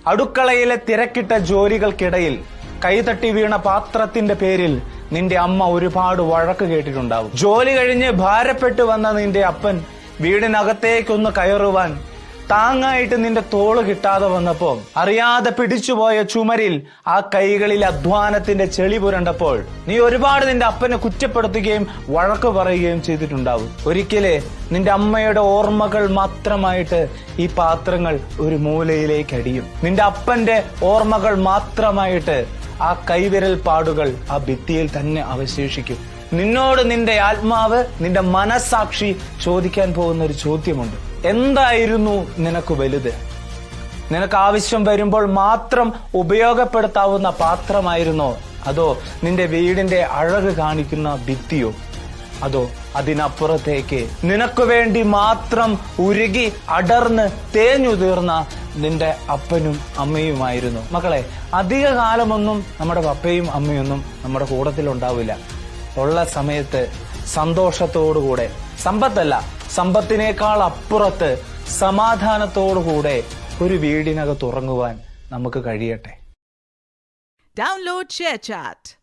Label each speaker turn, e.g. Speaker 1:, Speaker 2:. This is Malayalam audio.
Speaker 1: അടുക്കളയിലെ തിരക്കിട്ട ജോലികൾക്കിടയിൽ കൈതട്ടി വീണ പാത്രത്തിന്റെ പേരിൽ നിന്റെ അമ്മ ഒരുപാട് വഴക്ക് കേട്ടിട്ടുണ്ടാവും. ജോലി കഴിഞ്ഞ് ഭാരപ്പെട്ടു വന്ന നിന്റെ അപ്പൻ വീടിനകത്തേക്കൊന്ന് കയറുവാൻ താങ്ങായിട്ട് നിന്റെ തോള് കിട്ടാതെ വന്നപ്പോ അറിയാതെ പിടിച്ചുപോയ ചുമരിൽ ആ കൈകളിൽ അധ്വാനത്തിന്റെ ചെളി പുരണ്ടപ്പോൾ നീ ഒരുപാട് നിന്റെ അപ്പനെ കുറ്റപ്പെടുത്തുകയും വഴക്ക് പറയുകയും ചെയ്തിട്ടുണ്ടാവും. ഒരിക്കലേ നിന്റെ അമ്മയുടെ ഓർമ്മകൾ മാത്രമായിട്ട് ഈ പാത്രങ്ങൾ ഒരു മൂലയിലേക്ക് അടിയും. നിന്റെ അപ്പന്റെ ഓർമ്മകൾ മാത്രമായിട്ട് ആ കൈവിരൽ പാടുകൾ ആ ഭിത്തിയിൽ തന്നെ അവശേഷിക്കും. നിന്നോട് നിന്റെ ആത്മാവ്, നിന്റെ മനസ്സാക്ഷി ചോദിക്കാൻ പോകുന്ന ഒരു ചോദ്യമുണ്ട്. എന്തായിരുന്നു നിനക്ക് വലുത്? നിനക്ക് ആവശ്യം വരുമ്പോൾ മാത്രം ഉപയോഗപ്പെടുത്താവുന്ന പാത്രമായിരുന്നോ, അതോ നിന്റെ വീടിന്റെ അഴക് കാണിക്കുന്ന ഭിത്തിയോ, അതോ അതിനപ്പുറത്തേക്ക് നിനക്ക് വേണ്ടി മാത്രം ഉരുകി അടർന്ന് തേഞ്ഞുതീർന്ന നിന്റെ അപ്പനും അമ്മയുമായിരുന്നു? മക്കളെ, അധിക കാലമൊന്നും നമ്മുടെ പപ്പയും അമ്മയൊന്നും നമ്മുടെ കൂട്ടത്തിൽ ഉണ്ടാവില്ല. ഉള്ള സമയത്ത് സന്തോഷത്തോടുകൂടെ, സമ്പത്തല്ല, സമ്പത്തിനേക്കാൾ അപ്പുറത്ത് സമാധാനത്തോടുകൂടെ ഒരു വീടിനകത്ത് ഉറങ്ങുവാൻ നമുക്ക് കഴിയട്ടെ.
Speaker 2: Download ShareChat.